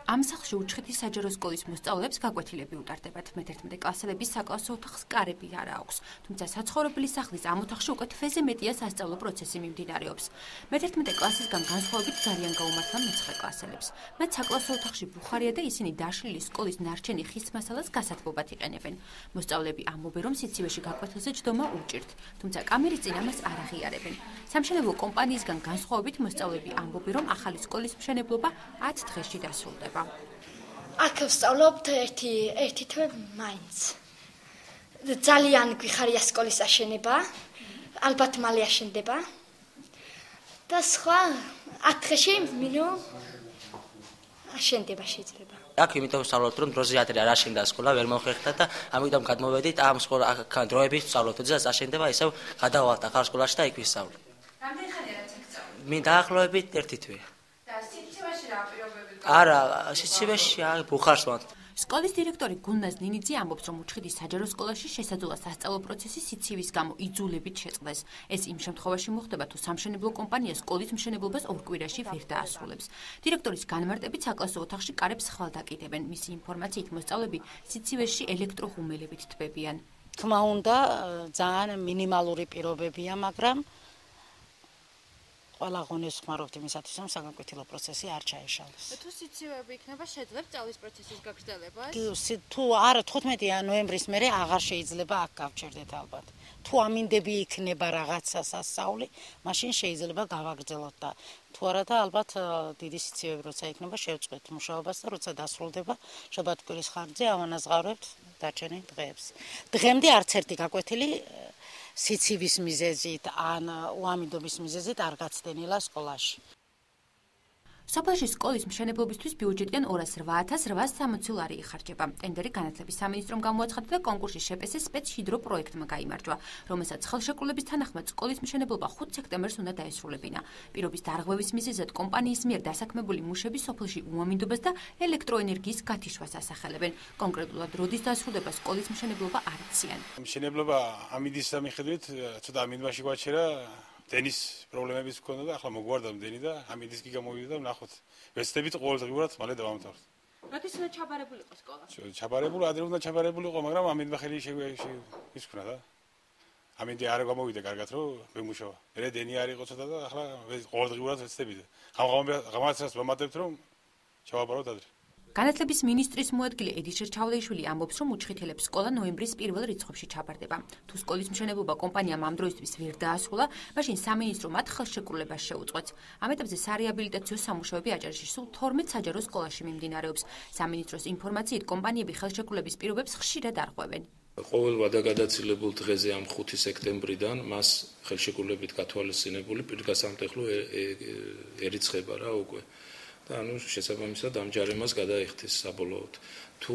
ამ სახლში უჩხეთი საჯარო სკოლის მოსწავლეებს გაკვეთილები უტარდებათ. მე-11 კლასელების საკლასო ოთახს კარები არ აქვს, თუმცა საცხოვრებელი სახლის ამ ოთახში უკვე თვეზე მეტია სასწავლო პროცესი მიმდინარეობს. მე-11 კლასისგან განსხვავებით ძალიან გაუმართლა მე-9 კლასელებს. მათ საკლასო ოთახში ბუხარია და ისინი დაშლილი სკოლის ნარჩენი ხის მასალას გასათბობად იყენებენ. მოსწავლეები ამბობენ, რომ სიცივეში გაკვეთილზე ჯდომა უჭირთ, თუმცა კამერის წინ ამას არ აღიარებენ. სამშენებლო კომპანიისგან განსხვავებით მოსწავლეები ამბობენ, რომ ახალი სკოლის მშენებლობა 10 დღეში დასრულდება. აქ ვსწავლობთ ერთი თვე მაინც. ძალიან გვიხარია სკოლის აშენება, ალბათ მალე აშენდება. და სხვა 10 დღეში მინიმუმ აშენდება შეიძლება. აქ იმიტომ ვსწავლობთ, რომ დროზე ადრე არ აშენდა სკოლა, ვერ მოხერხდა და ამიტომ გადმოვედით ამ სკოლა აქ დროებით ვსწავლობთ, როდესაც აშენდება, ისევ გადავალთ ახალ სკოლაში და იქ ვისწავლოთ. რამდენი ხანია რაც აქ სწავლობთ? მე დაახლოებით 1 თვე. და სიცივეში რა პირობები? არა, სიცივეში ბუხარს ვანთ. სკოლის დირექტორი გულნაზ ნინიძე ამბობს, რომ უჩხეთის საჯარო სკოლაში შესაძლოა სასწავლო პროცესი სიცივის გამო იძულებით შეწყდეს. ეს იმ შემთხვევაში მოხდება, თუ სამშენებლო კომპანია სკოლის მშენებლობას 2 კვირაში ვერ დაასრულებს. დირექტორის განმარტებით საკლასო ოთახში კარებს ხვალ დაკიდებენ. მისი ინფორმაციით მოსწავლეები სიცივეში ელექტროხუმელებით თბებიან. თქმა უნდა, ძალიან მინიმალური პირობებია, მაგრამ ყველა ღონეს ხმარობთ იმისათვის, რომ საგანკვეთილო პროცესი არ ჩაეშალოს. თუ სიცივეები იქნება, შეძლებს სწავლის პროცესის გაგრძელებას? თუ არა 15 ნოემბრის მერე აღარ შეიძლება აქ გავჩერდეთ ალბათ. თუ ამინდები იქნება რაღაცა სასწაული, მაშინ შეიძლება გავაგრძელოთ და თუ არა და ალბათ დიდი სიცივეები როცა იქნება, შევწყვეთ მუშაობას და როცა დასრულდება, შაბათ-კვირის ხარჯზე ავანაზღავრებთ დარჩენილ დღეებს. დღემდე არც ერთი გაკვეთილი სიცივის მიზეზით ან უამინდობის მიზეზით არ გაცდენილა სკოლაში. სოფელში სკოლის მშენებლობისთვის ბიუჯეტიდან 208.860 ლარი იხარჯება. ტენდერი განათლების სამინისტრომ გამოაცხადა და კონკურსში შეპესეს სპეცჰიდრო პროექტმა გაიმარჯვა, რომელსაც ხელშეკრულების თანახმად სკოლის მშენებლობა 5 სექტემბერს უნდა დაესრულებინა. პირობის დარღვევის მიზეზად კომპანიის მიერ დასაქმებული მუშები სოფელში უამინდობას და ელექტროენერგიის გათიშვას ასახელებენ. კონკრეტულად როდის დასრულდება სკოლის მშენებლობა არ იციან. მშენებლობა ამინდის მიხედვით ცოტა ამინდობაში გვაჩერა. დენის პრობლემებიც ჰქონდა და ახლა მოგვარდა დენი და ამინდის კი გამოვიდა და ვნახოთ. ვეცდებით ყოველდღიურად მალე დავამთავროთ. როდის უნდა ჩაბარებული იყო სკოლა? ჩაბარებული, ადრე უნდა ჩაბარებული იყო, მაგრამ ამინდმა ხელი ისქნა და ამინდი არ გამოვიდა კარგად, რომ ვემუშავა. მე დენი არ იყო ცოტა და ახლა ყოველდღიურად ვეცდებით. ღამაცას ვამატებთ, რომ ჩავაბაროთ ადრე. განათლების მინისტრის მოადგილე ედიშერ ჩავლეიშვილი ამბობს, რომ უჩხეთელებს სკოლა ნოემბრის პირველ რიცხვებში ჩაბარდება. თუ სკოლის მშენებლობა კომპანიამ ამ დროისთვის ვერ დაასრულა, მაშინ სამინისტრო მათ ხელშეკრულებას შეუწყვეტს. ამ ეტაპზე სარეაბილიტაციო სამუშაოები აჭარაში სულ 12 საჯარო სკოლაში მიმდინარეობს. სამინისტროს ინფორმაციით კომპანიები ხელშეკრულების პირობებს ხშირად არღვევენ. ყოველ ვადაგადაცილებულ დღეზე ამ 5 სექტემბრიდან მას ხელშეკრულებით გათვალისწინებული პირგასამტეხლო ერიცხება რა უკვე. და ანუ შესაბამისად ამ ჯარიმას გადაიხდის საბოლოოდ. თუ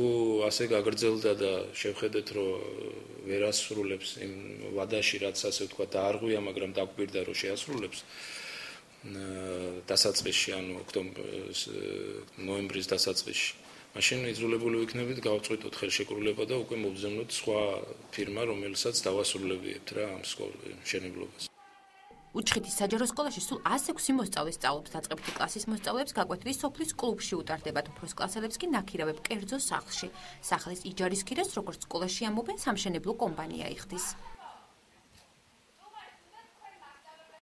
ასე გაგრძელდა და შევხედეთ, რომ ვერ ასრულებს იმ ვადაში, რაც ასე ვთქვა, დაარღვია, მაგრამ დაგვირდა, რომ შეასრულებს დასაწყისში, ანუ ნოემბრის დასაწყისში. მაშინ იძულებული ვიქნებით გავწყვიტოთ ხელშეკრულება და უკვე მოვძებნოთ სხვა ფირმა, რომელსაც დავასრულებიებთ რა ამ მშენებლობას. უჩხეთის საჯარო სკოლაში სულ 106 მოსწავლე სწავლობს. დაწყებითი კლასის მოსწავლეებს გაკვეთილი სოფლის კლუბში უტარდებათ, უფროს კლასელებს კი ნაქირავებ კერძო სახლში. სახლის იჯარის ქირას, როგორც სკოლაში ამბობენ, სამშენებლო კომპანია იხდის.